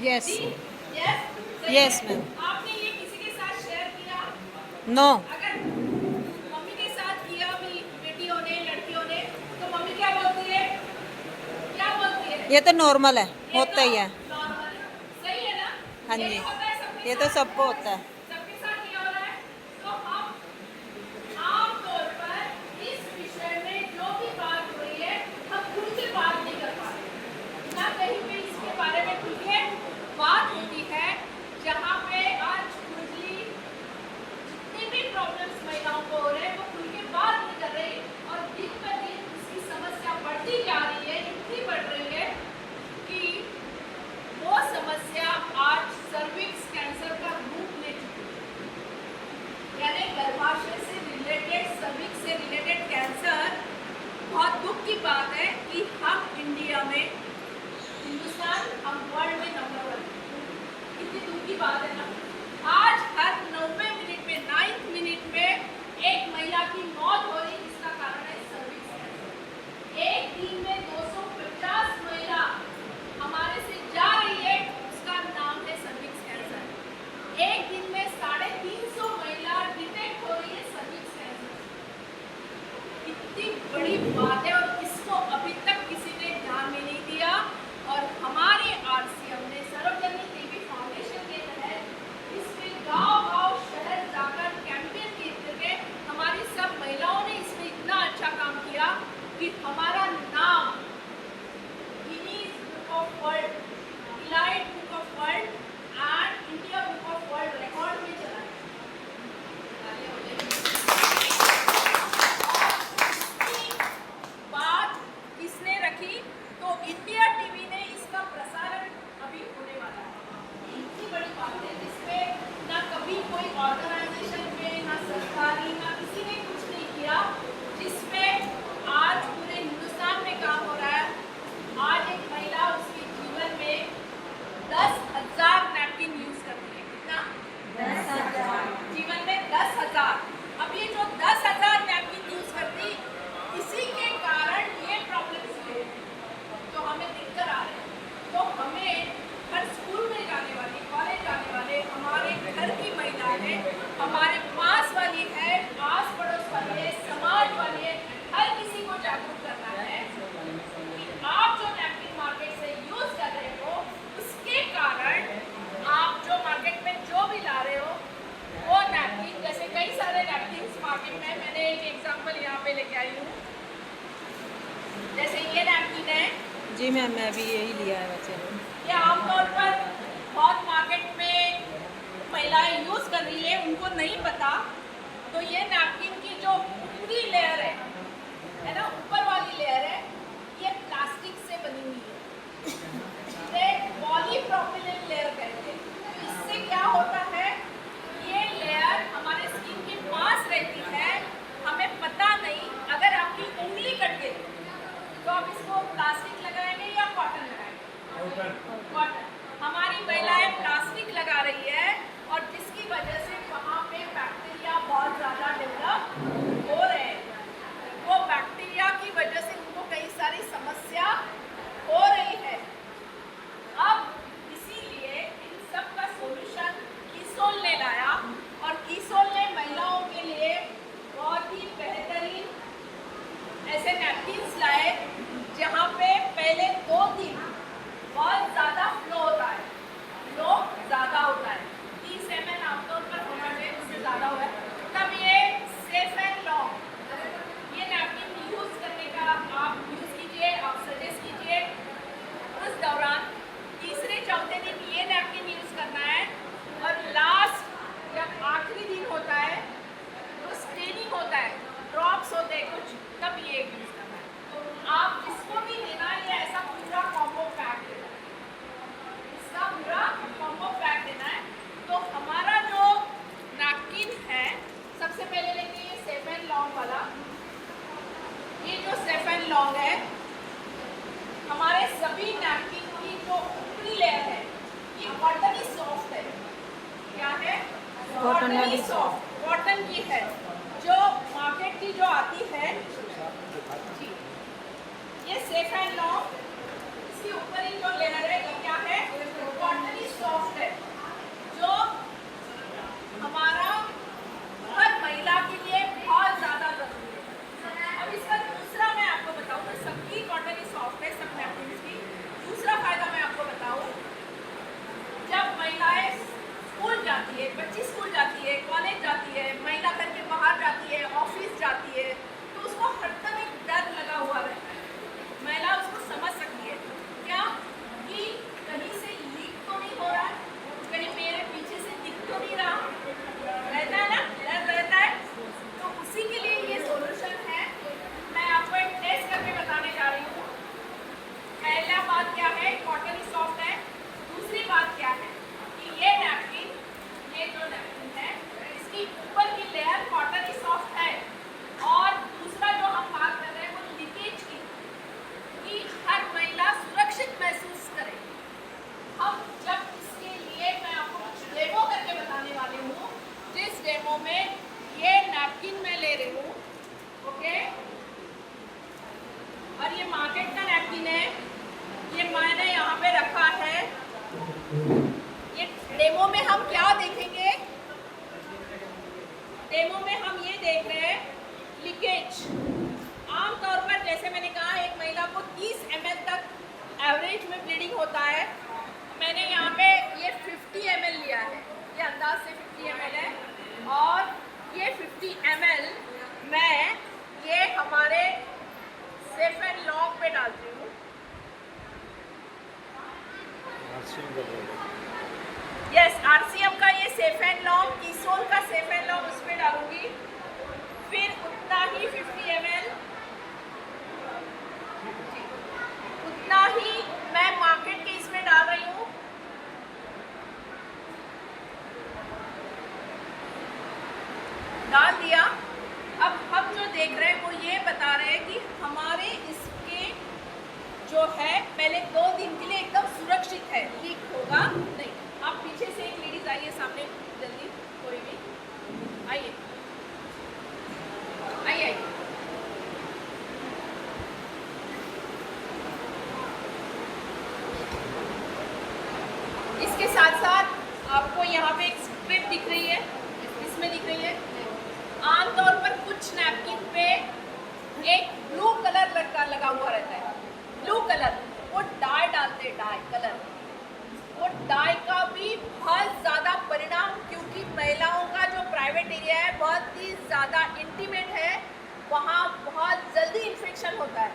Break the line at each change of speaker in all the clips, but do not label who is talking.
Yes
yes
yes ma'am.
आपने ये किसी के साथ शेयर किया?
नो।
अगर मम्मी के साथ किया भी बेटियों ने लड़कियों ने तो मम्मी क्या बोलती है? क्या बोलती है?
ये तो नॉर्मल है,
ये
होता
तो
ही है।
नॉर्मल है, सही है ना?
हाँ
ये
जी,
तो होता है सबके
ये तो
साथ,
सबको होता है।
सबके साथ ये हो रहा है। तो हम आमतौर पर इस विषय में जो भी बात हो रही है हम खुल के बात नहीं कर पा रहे, ना कहीं पे इसके बारे में खुल के बात होती है। जहाँ पे आज खुली जितनी भी प्रॉब्लम्स महिलाओं को हो रहे हैं वो खुल के बात नहीं कर रही, और दिन ब दिन इसकी समस्या बढ़ती जा रही है, इतनी बढ़ रही है कि वो समस्या आज सर्विक्स कैंसर का रूप ले चुकी है। यानी गर्भाशय से रिलेटेड, सर्विक्स से रिलेटेड कैंसर, बहुत दुख की बात है कि हम इंडिया में, हिंदुस्तान, हम वर्ल्ड में नंबर 1। कितनी दुख की बात है ना। आज हर 90 मिनट में, 9 मिनट में एक महिला की मौत हो रही, जिसका कारण है सर्विक्स कैंसर। एक दिन में 250 महिला हमारे से जा रही है, उसका नाम है सर्विक्स कैंसर। एक दिन में 350 महिला डिटेक्ट हो रही है सर्विक्स कैंसर। कितनी बड़ी बात है, और इसको अभी तक किसी ने ध्यान में नहीं दिया। और हमारे RCM ने, सार्वजनिक टीवी फाउंडेशन के तहत, इसमें गांव-गांव, शहर जाकर कैंपेन करके हमारी सब महिलाओं ने इसमें इतना अच्छा काम किया कि हमारा नाम Guinness book of world, elite book of world and India book of world record में चला है। बात किसने रखी? तो इंडिया टीवी ने इसका प्रसारण अभी होने वाला है। इतनी बड़ी बात है जिसमें ना कभी कोई ऑर्गेनाइजेशन में, ना सरकारी, ना किसी ने कुछ नहीं किया, जिसमें आज पूरे हिंदुस्तान में काम हो रहा है। आज एक महिला उसके जीवन में 10,000 नैपकिन यूज करती है। कितना? 10,000। जीवन में 10,000। अब ये जो 10,000 नैपकिन यूज करती, इसी के कारण ये प्रॉब्लम्स हुए तो हमें दिक्कत आ रही है। तो हमें हर स्कूल में जाने वाली, कॉलेज जाने वाले, हमारे घर की महिलाएं, हमारे पास वाली है, आस पड़ोस वाली है, समाज वाली है, हर किसी को जागरूक करना है कि आप जो नैपकिन मार्केट से यूज कर रहे हो, उसके कारण आप जो मार्केट में जो भी ला रहे हो वो नैपकिन, जैसे कई सारे नैपकिन मार्केट में, मैंने एक एग्जांपल यहाँ पे लेके आई हूँ। जैसे ये नैपकिन है
जी मैम, मैं भी यही लिया है वैसे।
ये आमतौर पर बहुत मार्केट में महिलाएं यूज कर रही है, उनको नहीं पता। तो ये नैपकिन की जो ऊपरी लेयर है ना, ऊपर वाली लेयर है, ये प्लास्टिक से बनी हुई है, इसे पॉलीप्रोपिलीन लेयर कहते हैं। तो इससे क्या होता है, ये लेयर हमारे स्किन के पास रहती है, हमें पता नहीं। अगर आपकी उंगली कट गई तो आप इसको प्लास्टिक लगाएंगे या कॉटन लगाएंगे? कॉटन। हमारी महिलाएं प्लास्टिक लगा रही है, और जिसकी वजह से वहाँ पे बैक्टीरिया बहुत ज़्यादा डेवलप हो रहे हैं। वो बैक्टीरिया की वजह से उनको कई सारी समस्या हो रही है। अब इसीलिए इन सब का सोल्यूशन कीसोल ने लाया, और कीसोल ने महिलाओं के लिए बहुत ही बेहतरीन ऐसे नैपकिन्स लाए, जहाँ पे पहले 2 दिन बहुत ज़्यादा फ्लो होता है, फ्लो ज़्यादा होता है, 30 ml आमतौर पर होना चाहिए, उससे ज़्यादा हुआ है। तब ये सेफ एंड लॉन्ग ये नैपकिन यूज़ करने का आप यूज़ कीजिए, आप सजेस्ट कीजिए। उस दौरान तीसरे चौथे दिन ये नैपकिन यूज़ करना है, और लास्ट जब आखिरी दिन होता है तो स्टेनिंग होता है, ड्रॉप्स होते हैं कुछ, तब ये यूज़ करना है। तो आप जिसको भी देना, ये ऐसा पूरा कॉम्बो पैक देना है, इसका पूरा कॉम्बो पैक देना है। तो हमारा जो नैपकिन है, सबसे पहले लेंगे ये सेफ एंड लॉन्ग वाला। ये जो सेफ एंड लॉन्ग है, हमारे सभी नैपकिन की जो ऊपरी लेयर है, ये कॉटन सॉफ्ट है। क्या है? कॉटन सॉफ्ट, कॉटन की है, जो मार्केट की जो आती है जी। ये सेफ एंड लॉन्ग, इसके ऊपर ही जो लेयर है, ये क्या है? कॉटन क्या है कि ये नैपकिन, ये जो नैपकिन है इसकी ऊपर की लेयर कॉटन सॉफ्ट है, और दूसरा जो हम बात कर रहे हैं वो लीकेज की, कि हर महिला सुरक्षित महसूस करे। हम जब इसके लिए मैं आपको कुछ डेमो करके बताने वाली हूँ, जिस डेमो में ये नैपकिन मैं ले रही हूँ, ओके, और ये मार्केट का नैपकिन है, ये मैंने यहाँ पे रखा है। ये डेमो में हम क्या देखेंगे, डेमो में हम ये देख रहे हैं लीकेज। आमतौर पर जैसे मैंने कहा एक महिला को 30 ml तक एवरेज में ब्लीडिंग होता है। मैंने यहाँ पे ये 50 ml लिया है, ये अंदाज से 50 ml है, और ये 50 ml मैं ये हमारे सेफ एंड लॉन्ग पे डालती हूँ। यस, RCM का ये सेफ एंड लॉन्ग, कीसोल का सेफ एंड लॉन्ग उस पर डालूंगी। फिर उतना ही 50 ml, उतना ही मैं मार्केट के इसमें डाल रही हूँ। डाल दिया। अब हम जो देख रहे हैं वो ये बता रहे हैं कि हमारे इसके जो है पहले 2 दिन के लिए एकदम सुरक्षित है, लीक होगा नहीं। आप पीछे से एक लेडीज आइए सामने, जल्दी, कोई भी आइए, आइए आइए। इसके साथ साथ आपको यहाँ पे एक स्ट्रिप दिख रही है, इसमें दिख रही है। आमतौर पर कुछ नैपकिन पे एक ब्लू कलर लगा हुआ रहता है, ब्लू कलर, वो डाई डालते, डाई कलर, वो डाई का भी बहुत ज़्यादा परिणाम, क्योंकि महिलाओं का जो प्राइवेट एरिया है बहुत ही ज़्यादा इंटीमेट है, वहाँ बहुत जल्दी इन्फेक्शन होता है।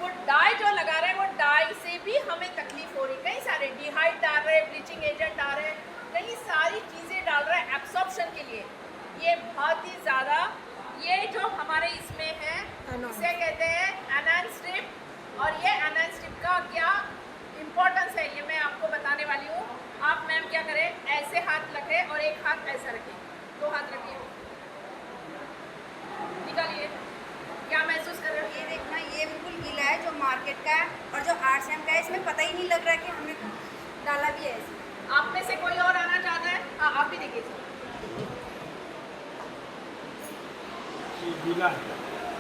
वो डाई जो लगा रहे हैं वो डाई से भी हमें तकलीफ हो रही है। कई सारे डिहाइड डाल रहे हैं, ब्लीचिंग एजेंट डाल रहे हैं, कई सारी चीज़ें डाल रहे हैं एब्सॉर्प्शन के लिए। ये बहुत ही ज़्यादा, ये जो हमारे इसमें है इसे कहते हैं एनान स्ट्रिप, और ये एनान स्ट्रिप का क्या इम्पोर्टेंस है ये मैं आपको बताने वाली हूँ। आप मैम क्या करें, ऐसे हाथ रखें और एक हाथ ऐसा रखें, 2 हाथ रखिए, निकालिए। क्या महसूस कर रहे हो?
ये देखना, ये बिल्कुल गीला है जो मार्केट का है, और जो RCM का है इसमें पता ही नहीं लग रहा है कि हमने डाला भी है इसमें।
आप में से कोई और आना चाहता है? हाँ, आप भी देखिए।
गीला है,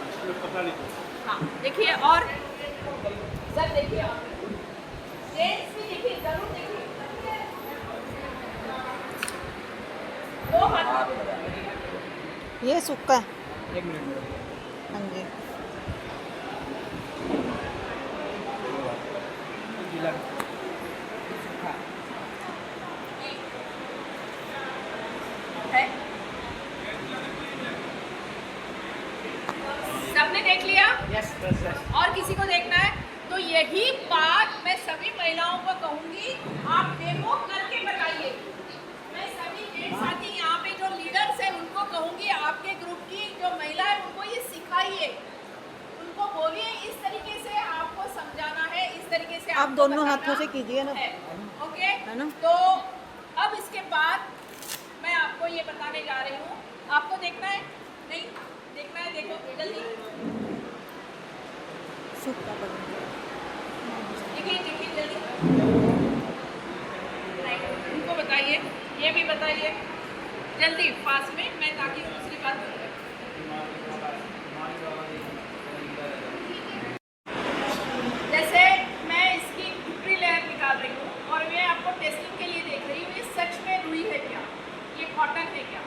इसमें पता नहीं।
हाँ देखिए, और सर देखिए, आप जेंट्स भी देखिए, जरूर देखिए, 2 हाथ।
ये सूखा,
1 मिनट।
हाँ जी,
गीला
है। सबने देख लिया?
Yes yes yes.
और किसी को देखना है तो यही बात मैं सभी महिलाओं को कहूंगी, आप डेमो करके बताइए। मैं सभी जेंट्स साथी यहाँ पे जो लीडर्स हैं उनको कहूंगी, आपके ग्रुप की जो महिला है उनको ये सिखाइए, उनको बोलिए इस तरीके से आपको समझाना है, इस तरीके से
आप दोनों हाथों से कीजिए ना,
ओके
है ना?
तो अब इसके बाद मैं आपको ये बताने जा रही हूँ। आपको देखना है? नहीं देखना है? देखो जल्दी
सूखा पड़ेगा।
देखिए, देखिए जल्दी, उनको बताइए, ये भी बताइए जल्दी पास में, मैं ताकि दूसरी बात करूँ। जैसे मैं इसकी ऊपरी लेयर निकाल रही हूँ और मैं आपको टेस्टिंग के लिए देख रही हूँ, ये सच में रुई है क्या, ये कॉटन है क्या,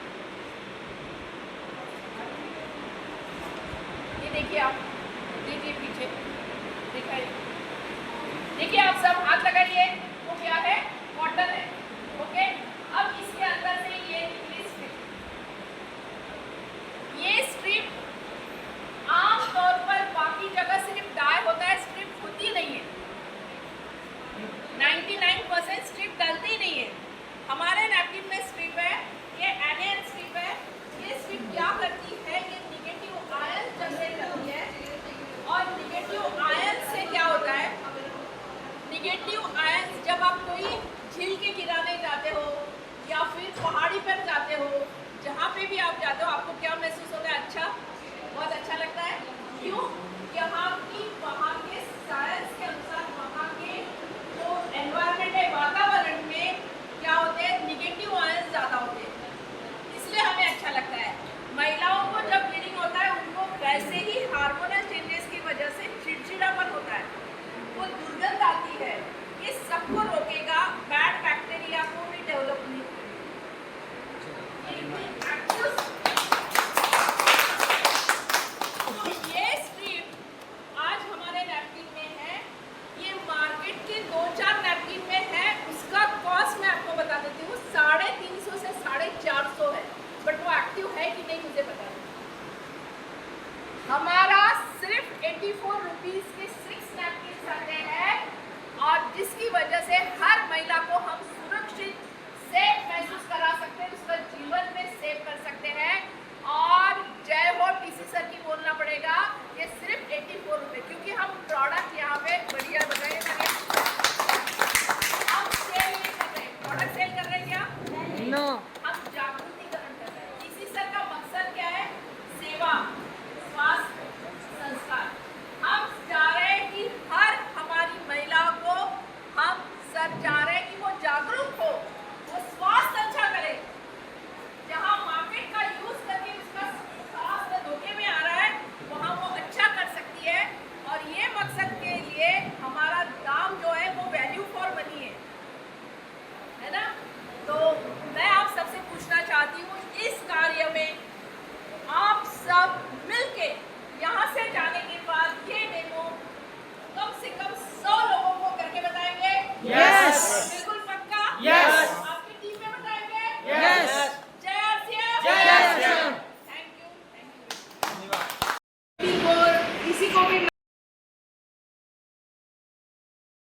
ये देखिए आप, देखिए पीछे दिखाइए, देखिए आप सब हाथ लगाइए, वो क्या है, कॉटन है, ओके। अब इसके अंदर से ये निकली स्ट्रिप, ये स्ट्रिप आमतौर पर बाकी जगह सिर्फ डाई होता है, स्ट्रिप होती नहीं है, 99% स्ट्रिप डलती नहीं है। हमारे नैपकिन में स्ट्रिप है, ये एनियन स्ट्रिप है। ये स्ट्रिप क्या करती है, ये निगेटिव आयन जनरेट करती है, और निगेटिव आयन से क्या होता है, निगेटिव आयन जब आप कोई झील के किनारे जाते हो या फिर पहाड़ी पर जाते हो, जहाँ पे भी आप जाते हो आपको क्या महसूस होता है? अच्छा, बहुत अच्छा लगता है। क्यों? यहाँ के साइंस के अनुसार वहाँ के जो एनवायरनमेंट है, वातावरण में क्या होते हैं? निगेटिव आयंस ज़्यादा होते हैं, इसलिए हमें अच्छा लगता है। महिलाओं को जब ब्लीडिंग होता है उनको वैसे ही हार्मोनल चेंजेस की वजह से चिड़चिड़ापन होता है, वो दुर्गंध आती है, ये सबको रोकेगा, बैड बैक्टीरिया को भी डेवलप नहीं तो ये स्ट्रिप आज हमारे नैपकिन में है, ये मार्केट के 2-4 नैपकिन में है, उसका कॉस्ट मैं आपको बता देती हूँ 350 से 450 है, बट वो एक्टिव है कि नहीं मुझे पता नहीं। हमारा सिर्फ 84 रुपीज़ के 6 नैपकिन आते हैं और जिसकी वजह से हर महिला को हम सुरक्षित सेफ महसूस करा सकते हैं, उसका जीवन में सेव कर सकते हैं। और जय हो टीसी सर की बोलना पड़ेगा, ये सिर्फ 84 रुपये, क्योंकि हम प्रोडक्ट यहाँ पे बढ़िया बनाए हम सेल नहीं कर रहे, प्रोडक्ट सेल कर रहे हैं क्या?
नो।
हम जागरूकरण कर रहे हैं। टीसी सर का मकसद क्या है? सेवा, स्वास्थ्य, संस्कार। हम चाह रहे हैं कि हर हमारी महिला को हम सब चाह रहे हैं कि वो जागरूक हो, वो स्वास्थ्य अच्छा करे। जहाँ मार्केट का यूज करके उसका स्वास्थ्य धोखे में आ रहा है, वहाँ वो अच्छा कर सकती है। और ये मकसद के लिए हमारा दाम जो है वो वैल्यू फॉर मनी है ना? तो मैं आप सबसे पूछना चाहती हूँ, इस कार्य में आप सब मिलके यहाँ से जाने के बाद ये डेमो कम से कम 100 लोगों को करके बताएंगे?
Yes!
बिल्कुल पक्का?
Yes!
आपकी टीम में बताएंगे?
Yes!
जय आरसीएम!
जय RCM!
Thank you, thank you. किसी को भी